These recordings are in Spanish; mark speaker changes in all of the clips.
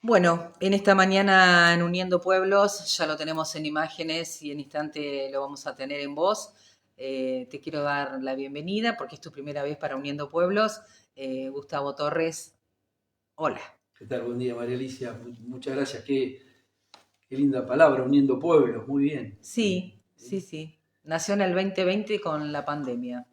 Speaker 1: Bueno, en esta mañana en Uniendo Pueblos ya lo tenemos en imágenes y en instante lo vamos a tener en voz. Te quiero dar la bienvenida porque es tu primera vez para Uniendo Pueblos. Gustavo Torres, hola.
Speaker 2: ¿Qué tal? Buen día, María Alicia. Muchas gracias. Qué linda palabra, uniendo pueblos. Muy bien.
Speaker 1: Sí, sí, sí. Nació en el 2020 con la pandemia.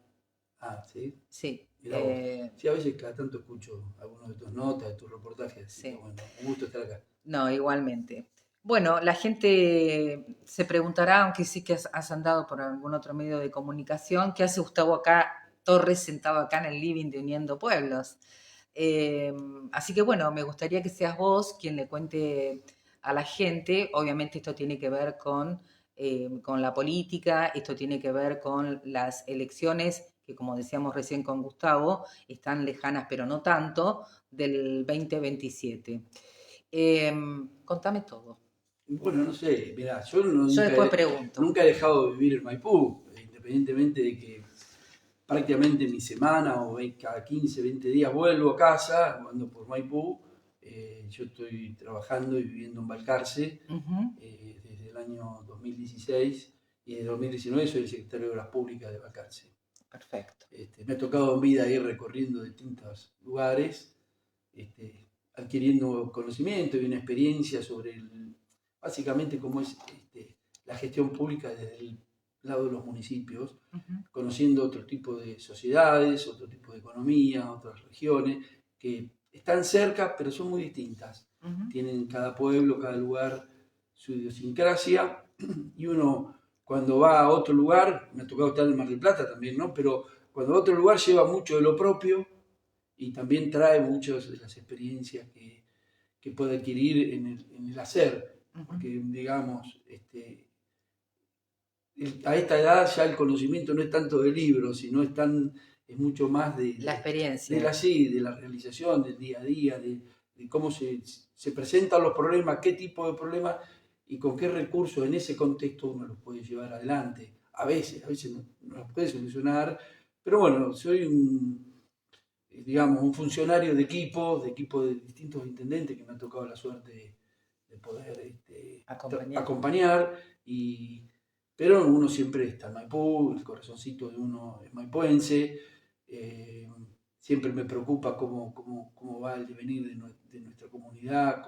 Speaker 2: Sí.
Speaker 1: Sí,
Speaker 2: Mirá vos. Sí, a veces cada tanto escucho algunas de tus notas, de tus reportajes, así que
Speaker 1: sí.
Speaker 2: bueno, un gusto estar acá.
Speaker 1: No, igualmente. Bueno, la gente se preguntará, aunque sí que has andado por algún otro medio de comunicación, ¿qué hace Gustavo acá, Torres, sentado acá en el living de Uniendo Pueblos? Eh, Así que bueno, me gustaría que seas vos quien le cuente a la gente. Obviamente esto tiene que ver con la política, esto tiene que ver con las elecciones que, como decíamos recién con Gustavo, están lejanas pero no tanto, del 2027. Contame todo.
Speaker 2: Bueno, no sé, mirá, yo
Speaker 1: Yo después pregunto.
Speaker 2: nunca he dejado de vivir en Maipú, independientemente de que prácticamente mi semana o cada 15, 20 días vuelvo a casa, ando por Maipú. Yo estoy trabajando y viviendo en Balcarce
Speaker 1: Ujú.
Speaker 2: desde el año 2016 y desde 2019 soy el secretario de Obras Públicas de Balcarce.
Speaker 1: Perfecto.
Speaker 2: Me ha tocado en vida ir recorriendo distintos lugares, adquiriendo conocimiento y una experiencia sobre básicamente cómo es la gestión pública desde el lado de los municipios,
Speaker 1: Ujú.
Speaker 2: conociendo otro tipo de sociedades, otro tipo de economía, otras regiones que están cerca pero son muy distintas.
Speaker 1: Ujú.
Speaker 2: Tienen cada pueblo, cada lugar su idiosincrasia y uno cuando va a otro lugar, me ha tocado estar en Mar del Plata también, ¿no? Pero cuando va a otro lugar lleva mucho de lo propio y también trae muchas de las experiencias que puede adquirir en el hacer,
Speaker 1: Ujú.
Speaker 2: porque digamos, a esta edad ya el conocimiento no es tanto de libros, sino es mucho más
Speaker 1: La
Speaker 2: de
Speaker 1: experiencia.
Speaker 2: de la realización, del día a día, de cómo se presentan los problemas, qué tipo de problemas y con qué recursos en ese contexto uno los puede llevar adelante. A veces no los puede solucionar, pero bueno, soy digamos, un funcionario de equipo de distintos intendentes que me ha tocado la suerte de poder
Speaker 1: Acompañar.
Speaker 2: acompañar, pero uno siempre está en Maipú, el corazoncito de uno es maipuense, eh, siempre me preocupa cómo va el devenir de nuestra comunidad,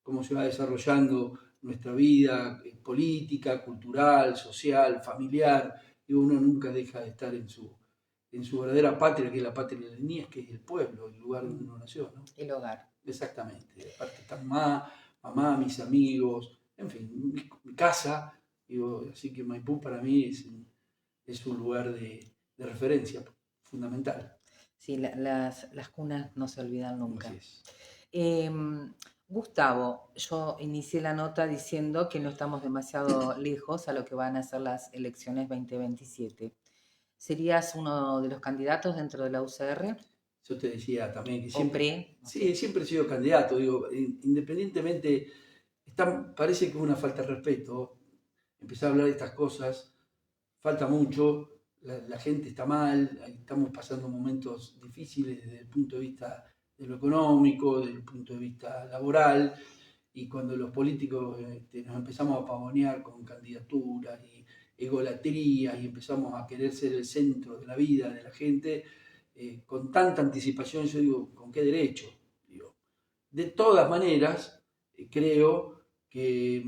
Speaker 2: cómo se va desarrollando nuestra vida política, cultural, social, familiar, y uno nunca deja de estar en su verdadera patria, que es la patria de la niñez, que es el pueblo, el lugar donde uno nació, ¿no?
Speaker 1: El hogar.
Speaker 2: Exactamente. Aparte está mamá, mis amigos, en fin, mi casa, digo, así que Maipú para mí es un lugar de referencia fundamental.
Speaker 1: Sí, las cunas no se olvidan
Speaker 2: Así
Speaker 1: nunca.
Speaker 2: es.
Speaker 1: Gustavo, yo inicié la nota diciendo que no estamos demasiado lejos a lo que van a ser las elecciones 2027. ¿Serías uno de los candidatos dentro de la UCR
Speaker 2: Yo te decía también que
Speaker 1: o
Speaker 2: siempre,
Speaker 1: PRE? No sé.
Speaker 2: sí, siempre he sido candidato, digo, independientemente, parece que es una falta de respeto empezar a hablar de estas cosas, falta mucho, la gente está mal, estamos pasando momentos difíciles desde el punto de vista de lo económico, desde el punto de vista laboral, y cuando los políticos nos empezamos a pavonear con candidaturas y egolatría y empezamos a querer ser el centro de la vida de la gente, con tanta anticipación, yo digo, ¿con qué derecho? Digo, de todas maneras, creo que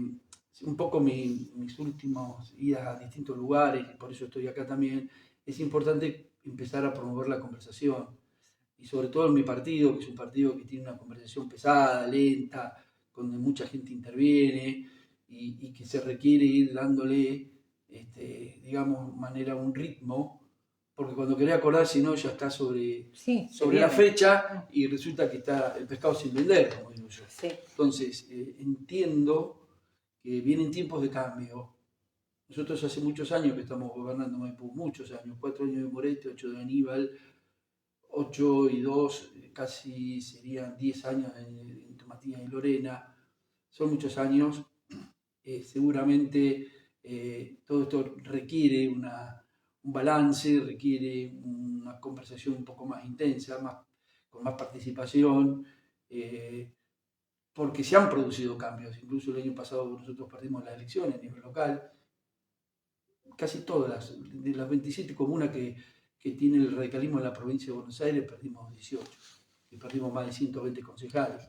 Speaker 2: un poco mis últimas idas a distintos lugares, y por eso estoy acá también, es importante empezar a promover la conversación. Y sobre todo en mi partido, que es un partido que tiene una conversación pesada, lenta, donde mucha gente interviene y que se requiere ir dándole, digamos, manera un ritmo, porque cuando querés acordar, si no, ya está
Speaker 1: Sí, se
Speaker 2: sobre la
Speaker 1: viene.
Speaker 2: fecha y resulta que está el pescado sin vender, como digo yo.
Speaker 1: Sí.
Speaker 2: Entonces, entiendo que vienen tiempos de cambio. Nosotros hace muchos años que estamos gobernando Maipú, muchos años, 4 años de Moretti, 8 de Aníbal, 8 y 2, casi serían 10 años entre Matías y Lorena. Son muchos años. Seguramente todo esto requiere un balance, requiere una conversación un poco más intensa, con más participación. porque se han producido cambios. Incluso el año pasado nosotros perdimos las elecciones a nivel local. Casi todas, de las 27 comunas que tiene el radicalismo en la provincia de Buenos Aires, perdimos 18 y perdimos más de 120 concejales.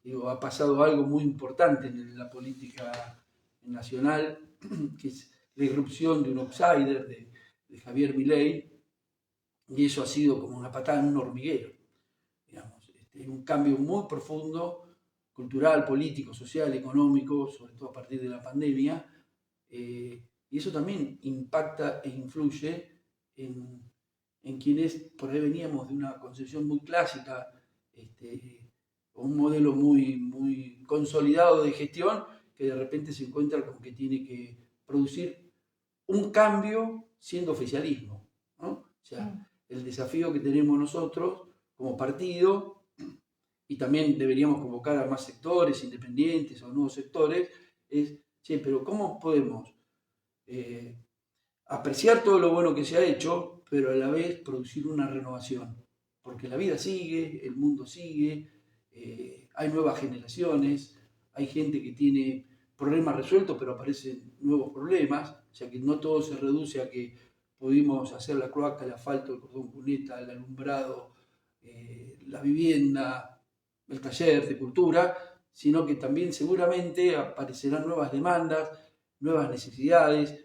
Speaker 2: Digo, ha pasado algo muy importante en la política nacional, que es la irrupción de un outsider, de Javier Milei, y eso ha sido como una patada en un hormiguero, digamos, un cambio muy profundo, cultural, político, social, económico, sobre todo a partir de la pandemia, y eso también impacta e influye en quienes por ahí veníamos de una concepción muy clásica, un modelo muy consolidado de gestión, que de repente se encuentra con que tiene que producir un cambio siendo oficialismo, ¿no? O sea, el desafío que tenemos nosotros como partido, y también deberíamos convocar a más sectores independientes o nuevos sectores, es, sí, pero ¿cómo podemos apreciar todo lo bueno que se ha hecho, pero a la vez producir una renovación? Porque la vida sigue, el mundo sigue, hay nuevas generaciones, hay gente que tiene problemas resueltos, pero aparecen nuevos problemas, o sea que no todo se reduce a que pudimos hacer la cloaca, el asfalto, el cordón cuneta, el alumbrado, la vivienda, el taller de cultura, sino que también seguramente aparecerán nuevas demandas, nuevas necesidades,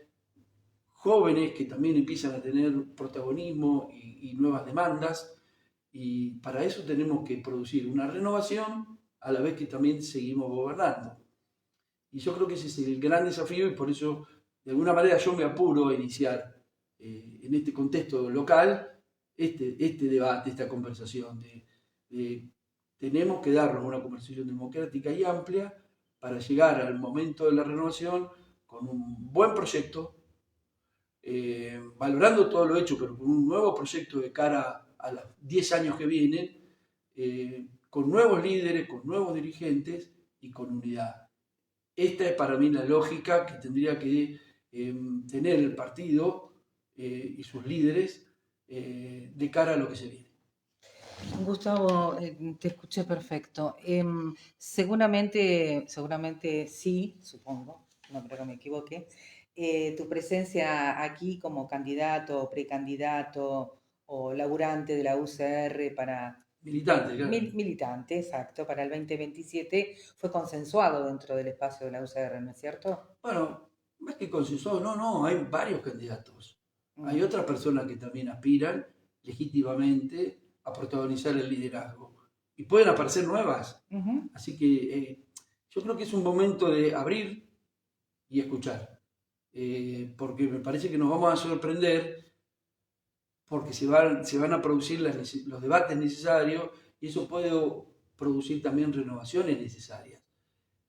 Speaker 2: jóvenes que también empiezan a tener protagonismo y nuevas demandas, y para eso tenemos que producir una renovación a la vez que también seguimos gobernando. Y yo creo que ese es el gran desafío, y por eso de alguna manera yo me apuro a iniciar en este contexto local este debate, esta conversación. Tenemos que darnos una conversación democrática y amplia para llegar al momento de la renovación con un buen proyecto, valorando todo lo hecho, pero con un nuevo proyecto de cara a los 10 años que vienen, con nuevos líderes, con nuevos dirigentes y con unidad. Esta es para mí la lógica que tendría que tener el partido y sus líderes de cara a lo que se viene.
Speaker 1: Gustavo, te escuché perfecto. Seguramente sí, supongo, no creo que me equivoque, tu presencia aquí como candidato o precandidato o laburante de la UCR para...
Speaker 2: Militante, claro.
Speaker 1: Militante, exacto, para el 2027 fue consensuado dentro del espacio de la UCR, ¿no es cierto?
Speaker 2: Bueno, más que consensuado, no, hay varios candidatos. Hay otras personas que también aspiran legítimamente a protagonizar el liderazgo. Y pueden aparecer nuevas. Así que yo creo que es un momento de abrir y escuchar. Porque me parece que nos vamos a sorprender, porque se van a producir los debates necesarios, y eso puede producir también renovaciones necesarias.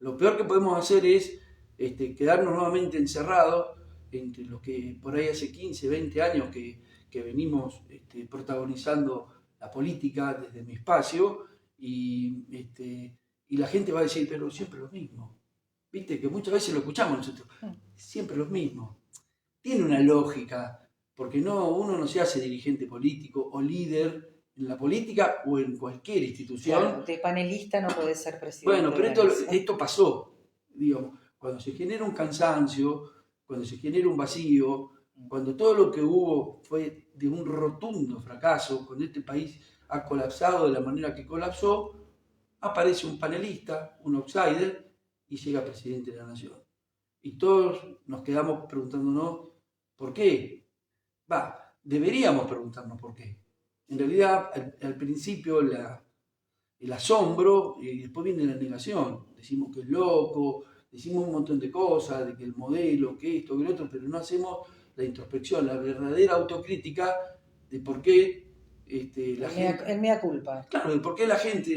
Speaker 2: Lo peor que podemos hacer es quedarnos nuevamente encerrados entre los que por ahí hace 15, 20 años que venimos protagonizando la política desde mi espacio, y la gente va a decir, pero siempre lo mismo. Viste que muchas veces lo escuchamos nosotros, siempre lo mismo. Tiene una lógica, porque uno no se hace dirigente político o líder en la política o en cualquier institución.
Speaker 1: Claro, de panelista no puede ser presidente.
Speaker 2: Bueno, pero esto pasó, digamos, cuando se genera un cansancio, cuando se genera un vacío, cuando todo lo que hubo fue de un rotundo fracaso, cuando este país ha colapsado de la manera que colapsó, aparece un panelista, un outsider, y llega presidente de la nación. Y todos nos quedamos preguntándonos, ¿por qué? Deberíamos preguntarnos por qué. En realidad, al principio el asombro, y después viene la negación. Decimos que es loco, decimos un montón de cosas, de que el modelo, que esto, que lo otro, pero no hacemos la introspección, la verdadera autocrítica de por qué
Speaker 1: el mea culpa.
Speaker 2: Claro, de por qué la gente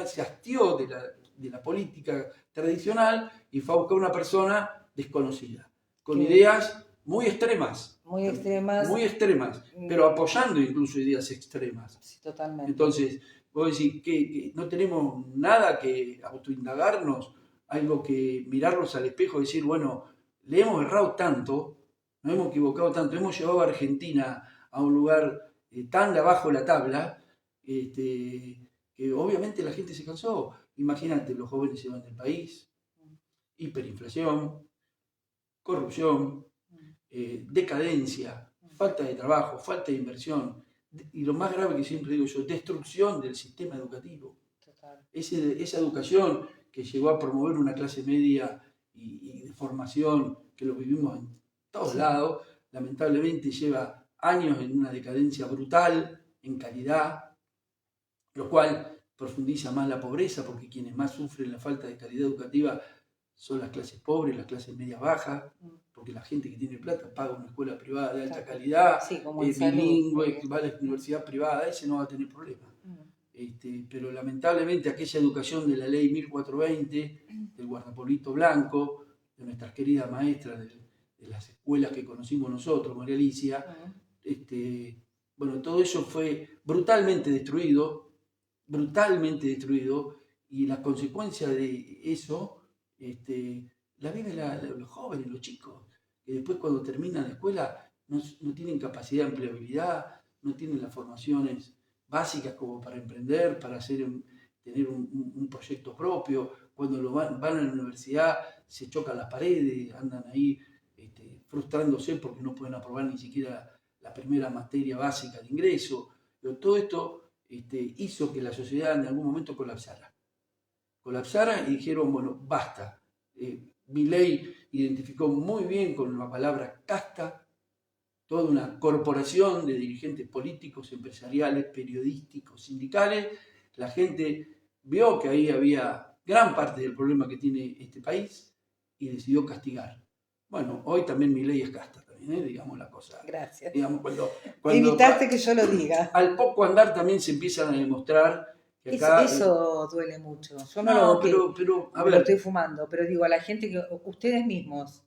Speaker 2: se hastió de la política tradicional y fue a buscar una persona desconocida, con ideas muy extremas.
Speaker 1: Muy extremas.
Speaker 2: Muy extremas, pero apoyando incluso ideas extremas.
Speaker 1: Sí, totalmente.
Speaker 2: Entonces, vos decís que no tenemos nada que autoindagarnos, algo que mirarnos al espejo y decir, bueno, le hemos errado tanto, nos hemos equivocado tanto, hemos llevado a Argentina a un lugar tan de abajo de la tabla, que obviamente la gente se cansó. Imagínate, los jóvenes se van del país, hiperinflación, corrupción, decadencia, falta de trabajo, falta de inversión, y lo más grave que siempre digo yo, destrucción del sistema educativo.
Speaker 1: Total.
Speaker 2: Esa educación que llegó a promover una clase media y de formación, que lo vivimos en todos lados, lamentablemente lleva años en una decadencia brutal en calidad, lo cual profundiza más la pobreza, porque quienes más sufren la falta de calidad educativa son las clases pobres, las clases medias bajas, porque la gente que tiene plata paga una escuela privada de alta calidad,
Speaker 1: Sí, como
Speaker 2: bilingüe, que va a la universidad privada, ese no va a tener problema. Pero lamentablemente aquella educación de la ley 1420, del guardapolito blanco, de nuestras queridas maestras de las escuelas que conocimos nosotros, María Alicia, bueno, todo eso fue brutalmente destruido, y la consecuencia de eso la viven los jóvenes, los chicos, que después cuando terminan la escuela no tienen capacidad de empleabilidad, no tienen las formaciones básicas como para emprender, para tener un proyecto propio. Cuando van a la universidad se chocan las paredes, andan ahí frustrándose porque no pueden aprobar ni siquiera la primera materia básica de ingreso. Pero todo esto hizo que la sociedad en algún momento colapsara y dijeron, bueno, basta. Milei identificó muy bien con la palabra casta toda una corporación de dirigentes políticos, empresariales, periodísticos, sindicales. La gente vio que ahí había gran parte del problema que tiene este país y decidió castigar. Bueno, hoy también Milei es casta, también, digamos la cosa.
Speaker 1: Gracias.
Speaker 2: Digamos, cuando
Speaker 1: evitaste que yo lo diga.
Speaker 2: Al poco andar también se empiezan a demostrar que acá...
Speaker 1: Eso duele mucho. Yo
Speaker 2: no, pero a ver,
Speaker 1: lo estoy fumando, pero digo a la gente que ustedes mismos,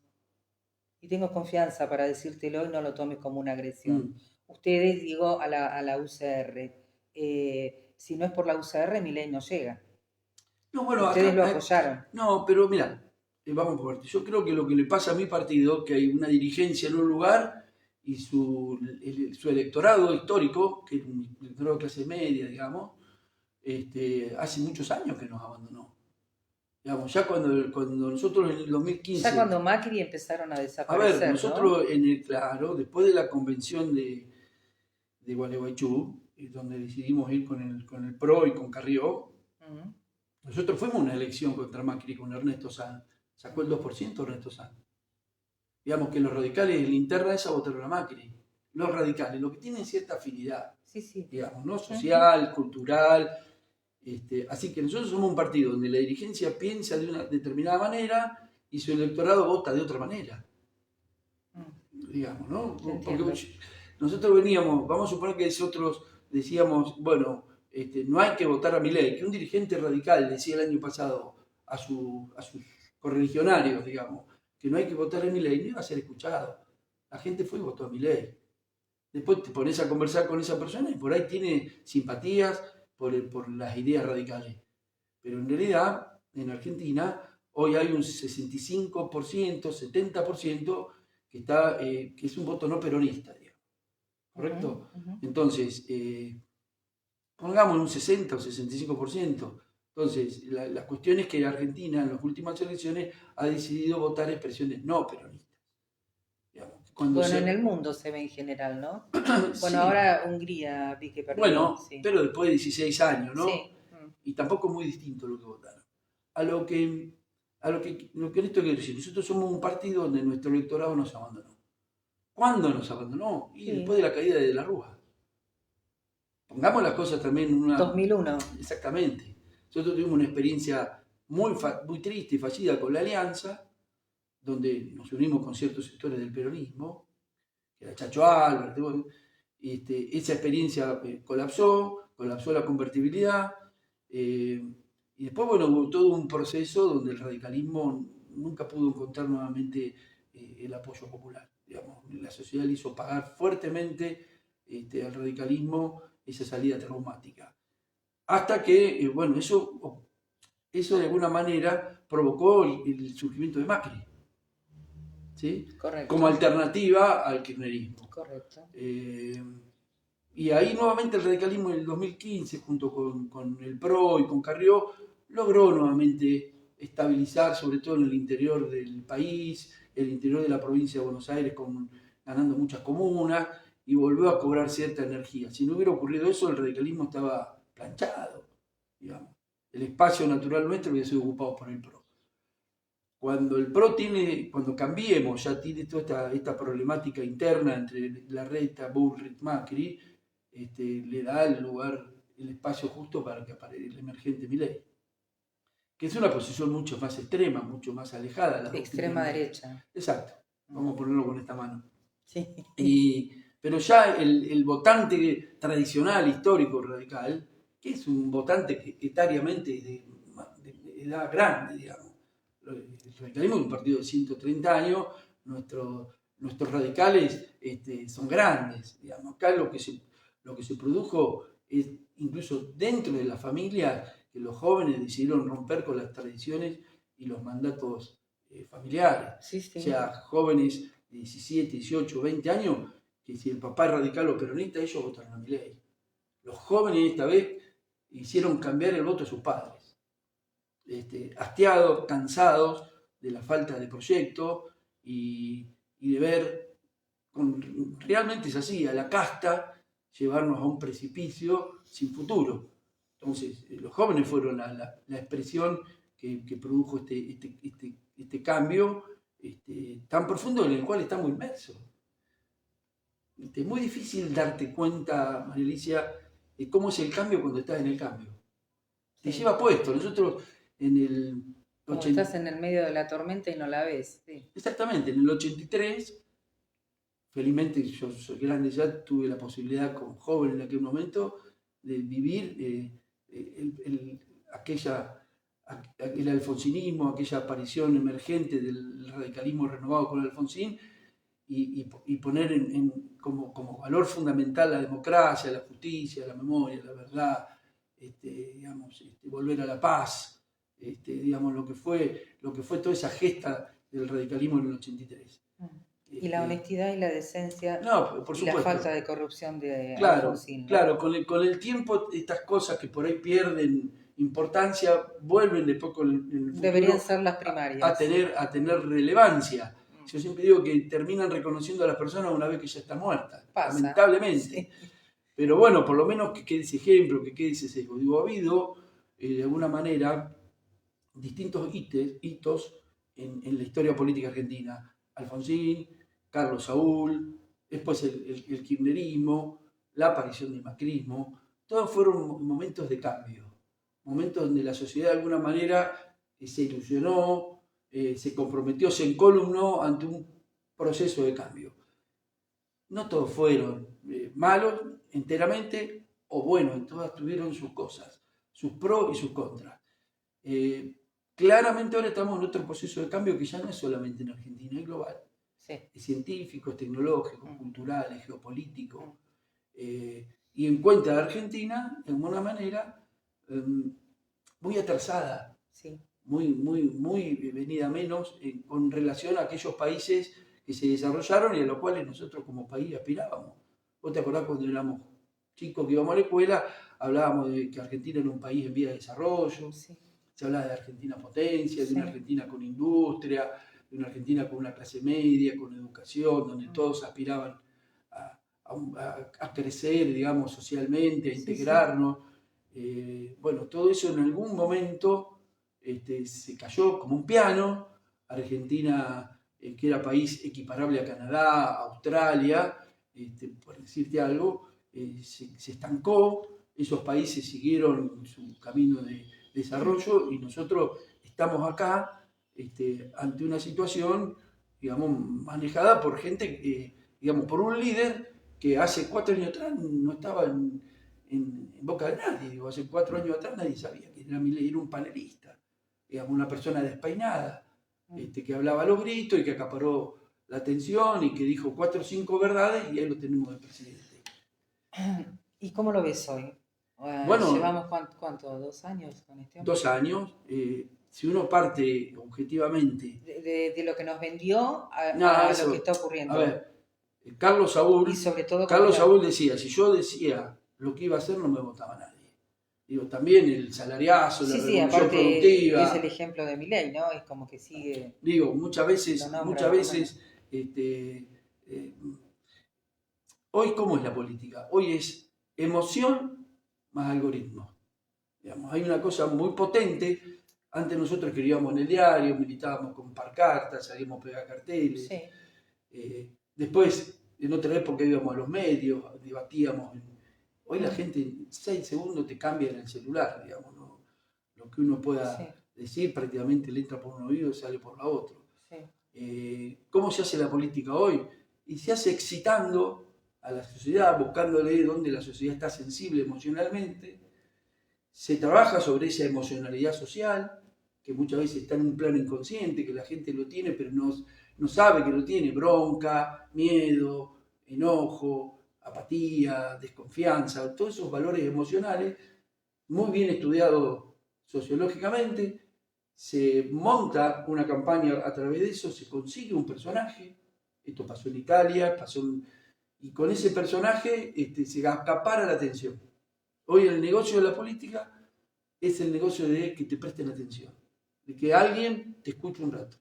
Speaker 1: y tengo confianza para decírtelo y no lo tomes como una agresión. Ustedes, digo, a la UCR. Si no es por la UCR, Milei no llega.
Speaker 2: No, bueno,
Speaker 1: ustedes lo apoyaron.
Speaker 2: No, pero mira, vamos por parte. Yo creo que lo que le pasa a mi partido, que hay una dirigencia en un lugar y su electorado histórico, que es un electorado de clase media, digamos, hace muchos años que nos abandonó. Digamos, ya cuando nosotros en el 2015...
Speaker 1: Ya cuando Macri empezaron a desaparecer,
Speaker 2: a ver, nosotros, ¿no? Después de la convención de Gualeguaychú, donde decidimos ir con el PRO y con Carrió, nosotros fuimos a una elección contra Macri con Ernesto Sanz. Sacó el 2% Ernesto Sanz. Digamos que los radicales en la interna esa votaron a Macri. Los radicales, lo que tienen cierta afinidad, digamos, ¿no? Social, cultural. Así que nosotros somos un partido donde la dirigencia piensa de una determinada manera y su electorado vota de otra manera. Digamos, ¿no? Porque nosotros veníamos, vamos a suponer que nosotros decíamos, bueno, no hay que votar a Milei, que un dirigente radical decía el año pasado a sus correligionarios, digamos, que no hay que votar a Milei, no iba a ser escuchado. La gente fue y votó a Milei. Después te pones a conversar con esa persona y por ahí tiene simpatías por las ideas radicales. Pero en realidad, en Argentina, hoy hay un 65%, 70% que es un voto no peronista, digamos. ¿Correcto? Entonces, pongamos un 60 o 65%. Entonces, la cuestión es que Argentina en las últimas elecciones ha decidido votar expresiones no peronistas.
Speaker 1: En el mundo se ve en general, ¿no? Bueno, sí. Ahora Hungría vi que perdió.
Speaker 2: Bueno, sí. Pero después de 16 años, ¿no? Sí. Y tampoco es muy distinto lo que votaron. Lo que esto quiero decir, nosotros somos un partido donde nuestro electorado nos abandonó. ¿Cuándo nos abandonó? Y después de la caída de la Rúa. Pongamos las cosas también en una...
Speaker 1: 2001.
Speaker 2: Exactamente. Nosotros tuvimos una experiencia muy triste y fallida con la Alianza, donde nos unimos con ciertos sectores del peronismo, que era Chacho Álvarez, esa experiencia colapsó la convertibilidad, y después, bueno, hubo todo un proceso donde el radicalismo nunca pudo encontrar nuevamente el apoyo popular. Digamos, la sociedad le hizo pagar fuertemente al radicalismo esa salida traumática. Hasta que, bueno, eso de alguna manera provocó el surgimiento de Macri. ¿Sí?
Speaker 1: Correcto.
Speaker 2: Como alternativa al kirchnerismo.
Speaker 1: Correcto.
Speaker 2: Y ahí nuevamente el radicalismo en el 2015, junto con el PRO y con Carrió, logró nuevamente estabilizar, sobre todo en el interior del país, el interior de la provincia de Buenos Aires, ganando muchas comunas, y volvió a cobrar cierta energía. Si no hubiera ocurrido eso, el radicalismo estaba planchado, digamos. El espacio natural nuestro hubiera sido ocupado por el PRO. Cuando el PRO cuando Cambiemos ya tiene toda esta problemática interna entre Larreta, Bullrich, Macri, le da el lugar, el espacio justo para que aparezca el emergente Milei, que es una posición mucho más extrema, mucho más alejada.
Speaker 1: De extrema derecha.
Speaker 2: Exacto, vamos a ponerlo con esta mano.
Speaker 1: Sí.
Speaker 2: Pero ya el votante tradicional, histórico, radical, que es un votante que etariamente de edad grande, digamos. El radicalismo es un partido de 130 años, nuestros radicales son grandes, digamos. Acá lo que se produjo es, incluso dentro de la familia, que los jóvenes decidieron romper con las tradiciones y los mandatos familiares.
Speaker 1: Sí, sí.
Speaker 2: O sea, jóvenes de 17, 18, 20 años, que si el papá es radical o peronista, ellos votaron a Milei. Los jóvenes esta vez hicieron cambiar el voto a sus padres. Hastiados, cansados de la falta de proyecto y de ver, realmente es así, a la casta llevarnos a un precipicio sin futuro. Entonces, los jóvenes fueron la expresión que produjo este cambio tan profundo en el cual estamos inmersos. Es muy difícil darte cuenta, María Alicia, de cómo es el cambio cuando estás en el cambio. Te lleva puesto. Nosotros en el...
Speaker 1: Como estás en el medio de la tormenta y no la ves. Sí.
Speaker 2: Exactamente, en el 83, felizmente yo soy grande ya, tuve la posibilidad como joven en aquel momento de vivir el alfonsinismo, aquella aparición emergente del radicalismo renovado con Alfonsín, y poner como valor fundamental la democracia, la justicia, la memoria, la verdad, volver a la paz, digamos, lo que fue toda esa gesta del radicalismo en el 83.
Speaker 1: Y la honestidad y la decencia,
Speaker 2: no, por supuesto,
Speaker 1: y la falta de corrupción de
Speaker 2: Alfonsín, ¿no? Claro, con el tiempo estas cosas que por ahí pierden importancia vuelven después con el futuro.
Speaker 1: Deberían ser las primarias.
Speaker 2: A tener relevancia. Yo siempre digo que terminan reconociendo a las personas una vez que ya está muerta, lamentablemente. Sí. Pero bueno, por lo menos que quede ese ejemplo, que quede ese sesgo. Digo, ha habido, de alguna manera, distintos hitos en la historia política argentina. Alfonsín, Carlos Saúl, después el kirchnerismo, la aparición del macrismo. Todos fueron momentos de cambio, momentos donde la sociedad de alguna manera se ilusionó, se comprometió, se encolumnó ante un proceso de cambio. No todos fueron malos enteramente o buenos, todas tuvieron sus cosas, sus pros y sus contras. Claramente ahora estamos en otro proceso de cambio que ya no es solamente en Argentina, es global. Sí. Es científico, es tecnológico, es cultural, es geopolítico. Y encuentra a Argentina, de alguna manera, muy atrasada. Sí. Muy venida menos con relación a aquellos países que se desarrollaron y a los cuales nosotros como país aspirábamos. ¿Vos te acordás cuando éramos chicos que íbamos a la escuela? Hablábamos de que Argentina era un país en vía de desarrollo, sí. Se hablaba de Argentina potencia, de una Argentina con industria, de una Argentina con una clase media, con educación, donde todos aspiraban a crecer, digamos, socialmente, a integrarnos. Bueno, todo eso en algún momento se cayó como un piano. Argentina, que era país equiparable a Canadá, Australia, por decirte algo, se estancó. Esos países siguieron su camino de desarrollo y nosotros estamos acá ante una situación, digamos, manejada por gente, digamos, por un líder que hace 4 años atrás no estaba en boca de nadie. Digo, hace 4 años atrás nadie sabía que era Milei, era un panelista, digamos, una persona despeinada, que hablaba a los gritos y que acaparó la atención y que dijo 4 o 5 verdades y ahí lo tenemos de presidente.
Speaker 1: ¿Y cómo lo ves hoy? Bueno, ¿llevamos cuánto? ¿2 años con este hombre?
Speaker 2: 2 años. Si uno parte objetivamente...
Speaker 1: De lo que nos vendió a lo que está ocurriendo.
Speaker 2: A ver, Carlos Saúl,
Speaker 1: Y sobre todo
Speaker 2: Carlos Saúl decía, si yo decía lo que iba a hacer, no me votaba nadie. Digo, también el salariazo, la
Speaker 1: sí, sí,
Speaker 2: revolución
Speaker 1: aparte es el
Speaker 2: productiva.
Speaker 1: ejemplo de Milei, ¿no? Es como que sigue,
Speaker 2: Digo,
Speaker 1: lo nombra
Speaker 2: muchas
Speaker 1: de alguna manera.
Speaker 2: veces, eh, hoy, ¿cómo es la política? Hoy es emoción más algoritmo. Digamos, hay una cosa muy potente. Antes nosotros escribíamos en el diario, militábamos con pancartas, salíamos a pegar carteles.
Speaker 1: Sí,
Speaker 2: Después, en otra época íbamos a los medios, debatíamos. Hoy la
Speaker 1: mm,
Speaker 2: gente en 6 segundos te cambia en el celular, digamos, ¿no? Lo que uno
Speaker 1: sí,
Speaker 2: pueda decir prácticamente le entra por un oído y sale por la otra.
Speaker 1: sí,
Speaker 2: ¿Cómo se hace la política hoy? Y se hace excitando a la sociedad, buscándole dónde la sociedad está sensible emocionalmente. Se trabaja sobre esa emocionalidad social, que muchas veces está en un plano inconsciente, que la gente lo tiene, pero no sabe que lo tiene. Bronca, miedo, enojo, apatía, desconfianza, todos esos valores emocionales, muy bien estudiados sociológicamente. Se monta una campaña a través de eso, se consigue un personaje. Esto pasó en Italia, y con ese personaje se acapara la atención. Hoy el negocio de la política es el negocio de que te presten atención, de que alguien te escuche un rato.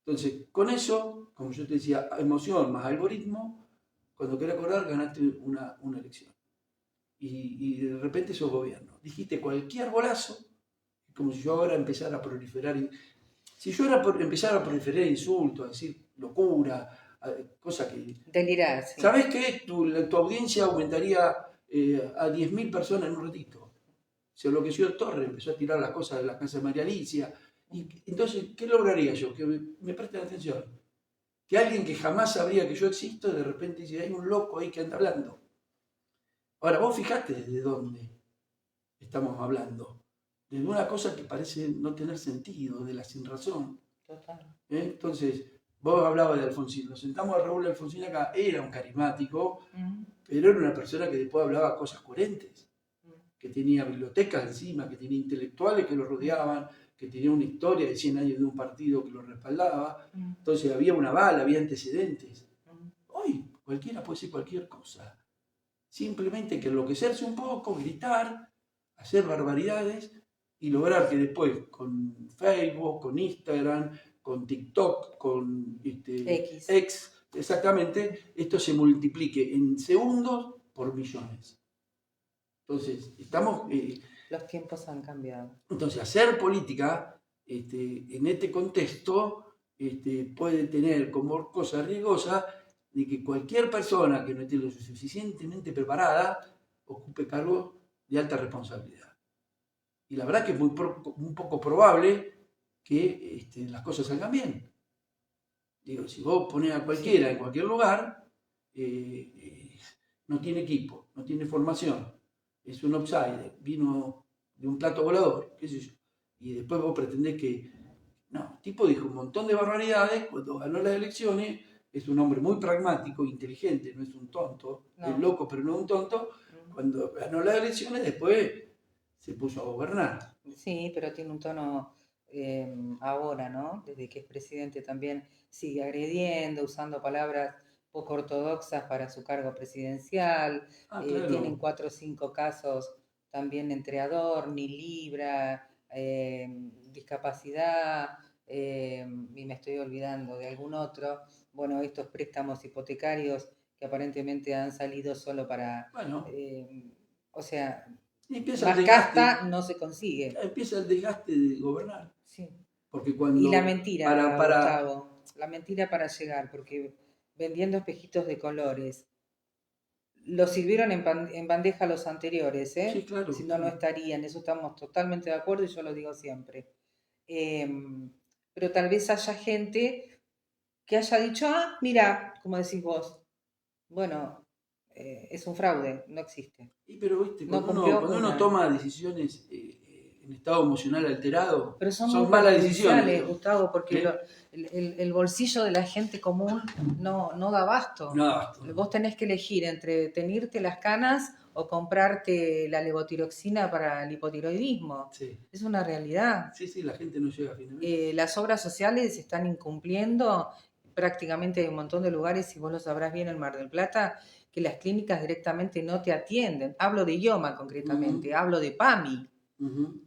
Speaker 2: Entonces, con eso, como yo te decía, emoción más algoritmo, cuando querés acordar, ganaste una elección. Y de repente sos gobierno. Dijiste cualquier golazo, como si yo ahora empezara a proliferar. Si yo empezara a proliferar insultos, a decir locura, cosa que.
Speaker 1: delirar, sí.
Speaker 2: ¿Sabés qué? Tu audiencia aumentaría a 10.000 personas en un ratito. Se enloqueció Torres, empezó a tirar las cosas de la casa de María Alicia. Y entonces, ¿qué lograría yo? Que me presten atención. Que alguien que jamás sabría que yo existo, de repente dice, hay un loco ahí que anda hablando. Ahora, vos fijate desde dónde estamos hablando. Desde una cosa que parece no tener sentido, de la sin razón.
Speaker 1: Total.
Speaker 2: Entonces, vos hablabas de Alfonsín. Nos sentamos a Raúl Alfonsín acá. Era un carismático,
Speaker 1: Mm,
Speaker 2: pero era una persona que después hablaba cosas coherentes.
Speaker 1: mm,
Speaker 2: Que tenía bibliotecas encima, que tenía intelectuales que lo rodeaban, que tenía una historia de 100 años de un partido que lo respaldaba.
Speaker 1: mm,
Speaker 2: Entonces había una bala, había antecedentes.
Speaker 1: mm.
Speaker 2: Hoy cualquiera puede decir cualquier cosa. Simplemente que enloquecerse un poco, gritar, hacer barbaridades y lograr que después con Facebook, con Instagram, con TikTok, con
Speaker 1: X.
Speaker 2: X, exactamente, esto se multiplique en segundos por millones. Entonces,
Speaker 1: Los tiempos han cambiado.
Speaker 2: entonces hacer política en este contexto puede tener como cosa riesgosa de que cualquier persona que no esté lo suficientemente preparada ocupe cargos de alta responsabilidad. Y la verdad que es un poco probable que las cosas salgan bien. Digo, si vos ponés a cualquiera
Speaker 1: Sí.
Speaker 2: en cualquier lugar, no tiene equipo, no tiene formación, es un outsider, vino de un plato volador, qué sé yo. Y después vos pretendés que. No, el tipo dijo un montón de barbaridades cuando ganó las elecciones, es un hombre muy pragmático, inteligente, no es un tonto,
Speaker 1: No.
Speaker 2: es loco pero no es un tonto. Cuando ganó las elecciones después se puso a gobernar.
Speaker 1: Sí, pero tiene un tono ahora, ¿no? Desde que es presidente también sigue agrediendo, usando palabras poco ortodoxas para su cargo presidencial.
Speaker 2: Ah,
Speaker 1: Tienen
Speaker 2: claro.
Speaker 1: 4 o 5 casos también entre Adorni, Libra, discapacidad, y me estoy olvidando de algún otro. Bueno, estos préstamos hipotecarios que aparentemente han salido solo para,
Speaker 2: Bueno,
Speaker 1: o sea,
Speaker 2: y empieza el
Speaker 1: más
Speaker 2: desgaste,
Speaker 1: casta no se consigue.
Speaker 2: empieza el desgaste de gobernar.
Speaker 1: Sí.
Speaker 2: Porque
Speaker 1: Y la
Speaker 2: cuando,
Speaker 1: mentira,
Speaker 2: para,
Speaker 1: Gustavo, la mentira para llegar, porque vendiendo espejitos de colores, lo sirvieron en bandeja los anteriores,
Speaker 2: sí,
Speaker 1: ¿eh?
Speaker 2: claro,
Speaker 1: Si no, no
Speaker 2: claro.
Speaker 1: estarían, eso estamos totalmente de acuerdo y yo lo digo siempre. Pero tal vez haya gente que haya dicho, ah, mira, como decís vos, bueno, es un fraude, no existe.
Speaker 2: Pero viste,
Speaker 1: No
Speaker 2: cuando
Speaker 1: cumplió
Speaker 2: uno
Speaker 1: una.
Speaker 2: toma decisiones en estado emocional alterado,
Speaker 1: Pero son muy
Speaker 2: son malas decisiones,
Speaker 1: perjudiciales,
Speaker 2: digo.
Speaker 1: Gustavo, porque
Speaker 2: ¿Eh?
Speaker 1: el bolsillo de la gente común no da abasto.
Speaker 2: No, basta.
Speaker 1: Vos tenés que elegir entre tenirte las canas o comprarte la levotiroxina para el hipotiroidismo.
Speaker 2: Sí.
Speaker 1: Es una realidad.
Speaker 2: Sí, la gente no llega a fin de mes.
Speaker 1: Las obras sociales se están incumpliendo prácticamente hay un montón de lugares, y vos lo sabrás bien en Mar del Plata, que las clínicas directamente no te atienden. Hablo de IOMA concretamente,
Speaker 2: Ujú,
Speaker 1: hablo de PAMI.
Speaker 2: ujú.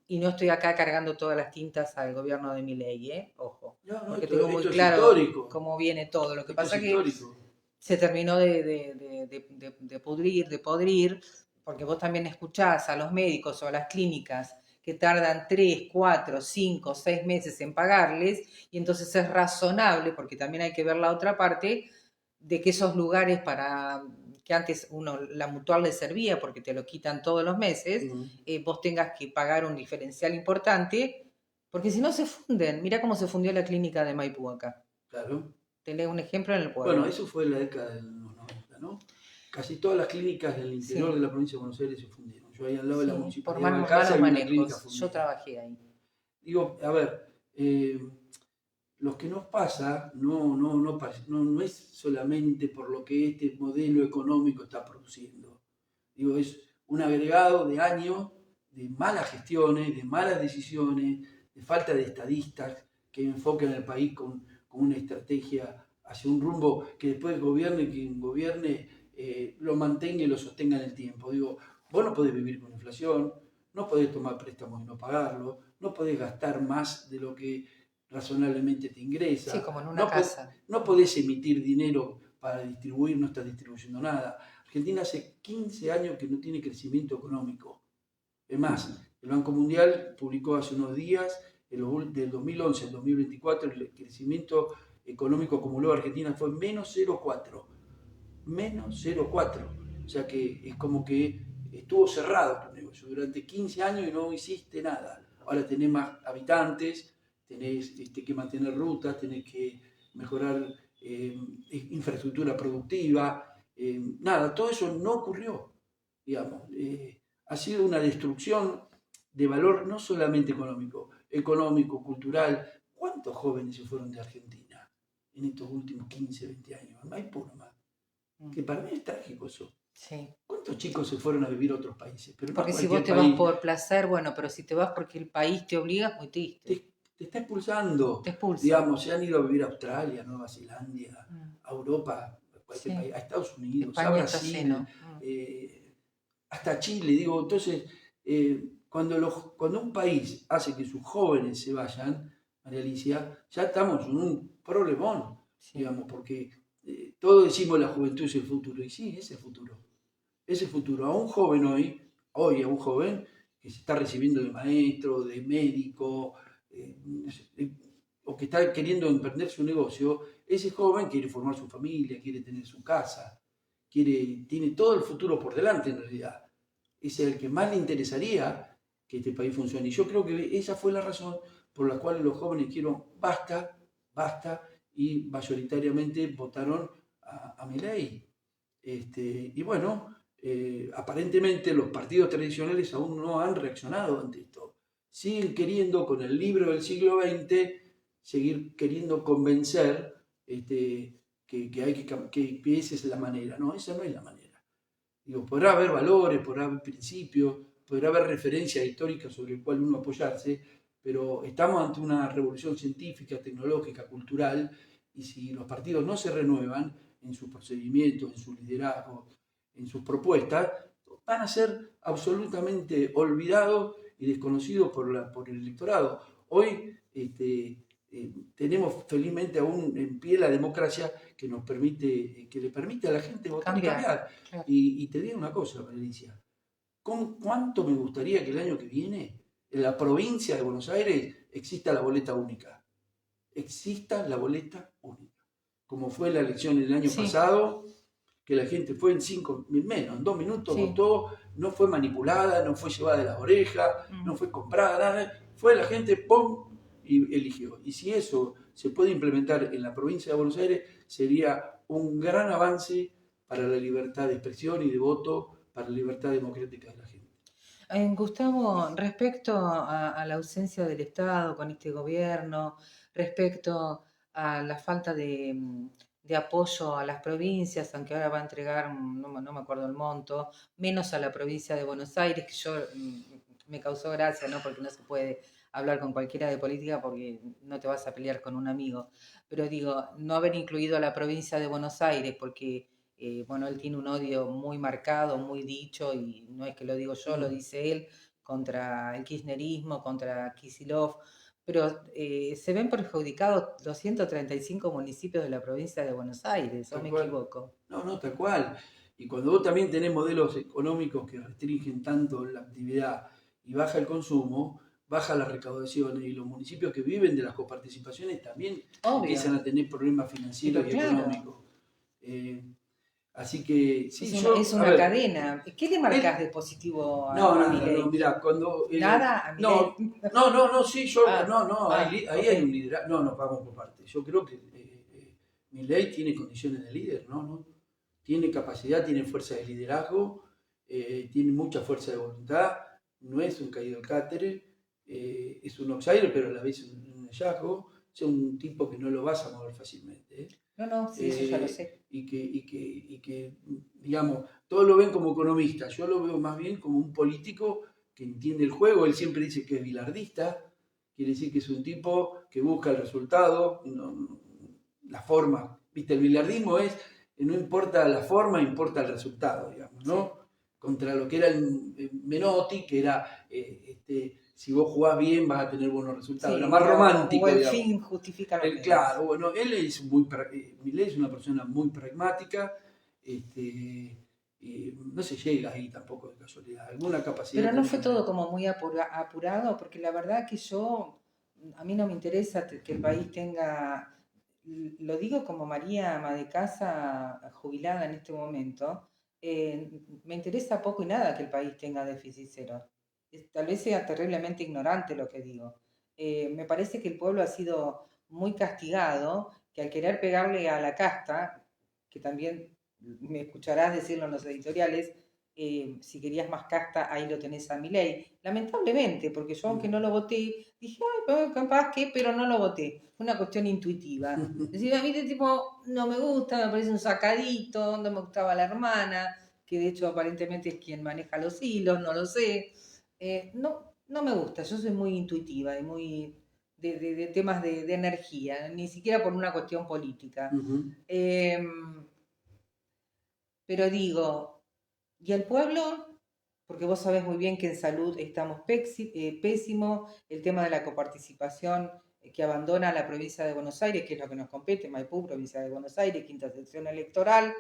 Speaker 1: Y no estoy acá cargando todas las tintas al gobierno de Milei, ojo,
Speaker 2: No, no,
Speaker 1: porque tengo muy
Speaker 2: esto es
Speaker 1: claro
Speaker 2: histórico.
Speaker 1: cómo viene todo. Lo que
Speaker 2: Esto es
Speaker 1: pasa que
Speaker 2: histórico.
Speaker 1: se terminó de pudrir, de podrir, porque vos también escuchás a los médicos o a las clínicas que tardan 3, 4, 5, 6 meses en pagarles, y entonces es razonable, porque también hay que ver la otra parte, de que esos lugares para que antes la mutual le servía porque te lo quitan todos los meses,
Speaker 2: Ujú,
Speaker 1: vos tengas que pagar un diferencial importante, porque si no se funden. Mira cómo se fundió la clínica de Maipú acá.
Speaker 2: claro.
Speaker 1: Te leo un ejemplo en el
Speaker 2: Bueno,
Speaker 1: pueblo.
Speaker 2: eso fue en la década de los 90, ¿no? Casi todas las clínicas del interior de
Speaker 1: Sí,
Speaker 2: la provincia de Buenos Aires se fundieron. Yo ahí al lado de la
Speaker 1: sí, por
Speaker 2: Municipalidad de Balcarce
Speaker 1: malos
Speaker 2: había una clínica
Speaker 1: manejos. Yo
Speaker 2: fundida.
Speaker 1: trabajé ahí.
Speaker 2: Digo, a ver, lo que nos pasa no es solamente por lo que este modelo económico está produciendo. Digo, es un agregado de años de malas gestiones, de malas decisiones, de falta de estadistas que enfocan el país con una estrategia hacia un rumbo que después gobierne quien gobierne, lo mantenga y lo sostenga en el tiempo. Digo, vos no podés vivir con inflación, no podés tomar préstamos y no pagarlo, no podés gastar más de lo que razonablemente te
Speaker 1: Sí,
Speaker 2: ingresa,
Speaker 1: como en una casa.
Speaker 2: no podés emitir dinero para distribuir, no estás distribuyendo nada. Argentina hace 15 años que no tiene crecimiento económico. Es más, el Banco Mundial publicó hace unos días, del 2011 al 2024, el crecimiento económico acumulado de Argentina fue menos 0,4. Menos 0,4. O sea que es como que estuvo cerrado tu negocio durante 15 años y no hiciste nada. Ahora tenés más habitantes, tenés que mantener rutas, tenés que mejorar infraestructura productiva. Nada, todo eso no ocurrió, digamos. Ha sido una destrucción de valor no solamente económico, cultural. ¿Cuántos jóvenes se fueron de Argentina en estos últimos 15, 20 años? No hay puro más.
Speaker 1: Mm,
Speaker 2: Que para mí es trágico eso.
Speaker 1: sí.
Speaker 2: ¿Cuántos chicos se fueron a vivir a otros países? Pero no a
Speaker 1: Porque si vos
Speaker 2: cualquier
Speaker 1: te vas
Speaker 2: país.
Speaker 1: por placer, bueno, pero si te vas porque el país te obliga, es muy triste.
Speaker 2: Te está expulsando.
Speaker 1: Te expulsa.
Speaker 2: Digamos, se han ido a vivir a Australia, Nueva Zelanda,
Speaker 1: Mm,
Speaker 2: a Europa, a cualquier
Speaker 1: sí.
Speaker 2: país, a Estados Unidos, a
Speaker 1: España está
Speaker 2: Brasil,
Speaker 1: lleno. Mm,
Speaker 2: hasta Chile. Digo, entonces, cuando un país hace que sus jóvenes se vayan, María Alicia, ya estamos en un problemón,
Speaker 1: sí.
Speaker 2: digamos, porque todos decimos la juventud es el futuro, y sí, es el futuro. Ese futuro. A un joven hoy a un joven que se está recibiendo de maestro, de médico, o que está queriendo emprender su negocio, ese joven quiere formar su familia, quiere tener su casa, tiene todo el futuro por delante en realidad. Es el que más le interesaría que este país funcione. Y yo creo que esa fue la razón por la cual los jóvenes dijeron basta, basta, y mayoritariamente votaron a Milei. Y bueno, aparentemente los partidos tradicionales aún no han reaccionado ante esto. Siguen queriendo, con el libro del siglo XX, seguir queriendo convencer que esa es la manera. No, esa no es la manera. Digo, podrá haber valores, podrá haber principios, podrá haber referencias históricas sobre el cual uno apoyarse, pero estamos ante una revolución científica, tecnológica, cultural, y si los partidos no se renuevan en sus procedimientos, en su liderazgo, en sus propuestas, van a ser absolutamente olvidados y desconocidos por el electorado. Hoy tenemos felizmente aún en pie la democracia que nos permite, que le permite a la gente votar y
Speaker 1: Cambiar.
Speaker 2: cambiar.
Speaker 1: Claro.
Speaker 2: Y te digo una cosa, Valeria, ¿con cuánto me gustaría que el año que viene en la provincia de Buenos Aires exista la boleta única? Exista la boleta única. Como fue la elección el año
Speaker 1: Sí,
Speaker 2: pasado, que la gente fue en 5, menos, en 2 minutos
Speaker 1: sí.
Speaker 2: votó, no fue manipulada, no fue llevada de las orejas, no
Speaker 1: Mm.
Speaker 2: fue comprada, nada, fue la gente, ¡pum!, y eligió. Y si eso se puede implementar en la provincia de Buenos Aires, sería un gran avance para la libertad de expresión y de voto, para la libertad democrática de la gente.
Speaker 1: Gustavo, respecto a la ausencia del Estado con este gobierno, respecto a la falta de apoyo a las provincias, aunque ahora va a entregar, no me acuerdo el monto, menos a la provincia de Buenos Aires, que yo me causó gracia, ¿no? Porque no se puede hablar con cualquiera de política porque no te vas a pelear con un amigo. Pero digo, no haber incluido a la provincia de Buenos Aires porque, bueno, él tiene un odio muy marcado, muy dicho, y no es que lo digo yo, lo
Speaker 2: Mm,
Speaker 1: dice él, contra el kirchnerismo, contra Kicillof, pero se ven perjudicados los 135 municipios de la provincia de Buenos Aires, ¿o
Speaker 2: tal
Speaker 1: me
Speaker 2: cual.
Speaker 1: equivoco?
Speaker 2: No, no, tal cual. Y cuando vos también tenés modelos económicos que restringen tanto la actividad y baja el consumo, baja las recaudaciones y los municipios que viven de las coparticipaciones también
Speaker 1: Obvio,
Speaker 2: empiezan a tener problemas financieros
Speaker 1: pero
Speaker 2: y
Speaker 1: claro,
Speaker 2: económicos. Eh, Así que, sí,
Speaker 1: es
Speaker 2: a
Speaker 1: una
Speaker 2: ver,
Speaker 1: cadena. ¿Qué le marcas de
Speaker 2: él,
Speaker 1: positivo
Speaker 2: no,
Speaker 1: a
Speaker 2: nada, no,
Speaker 1: Milei?
Speaker 2: mirá, cuando,
Speaker 1: ¿Nada a Milei?
Speaker 2: no, no, sí, yo,
Speaker 1: Ah,
Speaker 2: no, ahí
Speaker 1: ok.
Speaker 2: hay un liderazgo, no, vamos por parte. Yo creo que Milei tiene condiciones de líder, ¿no? Tiene capacidad, tiene fuerza de liderazgo, tiene mucha fuerza de voluntad, no es un caído del cátere, es un outsider, pero a la vez un hallazgo, es un tipo que no lo vas a mover fácilmente, ¿eh?
Speaker 1: No, no, sí, eso ya lo sé.
Speaker 2: Digamos, todos lo ven como economista, yo lo veo más bien como un político que entiende el juego, él siempre dice que es bilardista, quiere decir que es un tipo que busca el resultado, la forma, viste, el bilardismo es, no importa la forma, importa el resultado, digamos,
Speaker 1: Sí.
Speaker 2: ¿no? Contra lo que era el Menotti, que era, si vos jugás bien vas a tener buenos resultados, era
Speaker 1: Sí,
Speaker 2: más
Speaker 1: o
Speaker 2: romántico,
Speaker 1: el
Speaker 2: digamos.
Speaker 1: fin justifica los medios.
Speaker 2: Claro, bueno, él es Milei es una persona muy pragmática, y no se llega ahí tampoco de casualidad, alguna capacidad
Speaker 1: Pero no fue
Speaker 2: tendrá
Speaker 1: todo
Speaker 2: él.
Speaker 1: como muy apurado, porque la verdad que a mí no me interesa que el país tenga, lo digo como María ama de casa jubilada en este momento, me interesa poco y nada que el país tenga déficit cero. Tal vez sea terriblemente ignorante lo que digo. Me parece que el pueblo ha sido muy castigado, que al querer pegarle a la casta, que también me escucharás decirlo en los editoriales, si querías más casta, ahí lo tenés a Milei. Lamentablemente, porque yo aunque no lo voté, dije, ay, pues, capaz que, pero no lo voté. Fue una cuestión intuitiva. Es decir, a mí este tipo no me gusta, me parece un sacadito, no me gustaba la hermana, que de hecho aparentemente es quien maneja los hilos, no lo sé. No, no me gusta, yo soy muy intuitiva y muy de temas de energía, ni siquiera por una cuestión política.
Speaker 2: Ujú.
Speaker 1: Eh, pero digo, ¿y el pueblo? Porque vos sabés muy bien que en salud estamos pésimo, el tema de la coparticipación que abandona la provincia de Buenos Aires, que es lo que nos compete, Maipú, provincia de Buenos Aires, quinta sección electoral,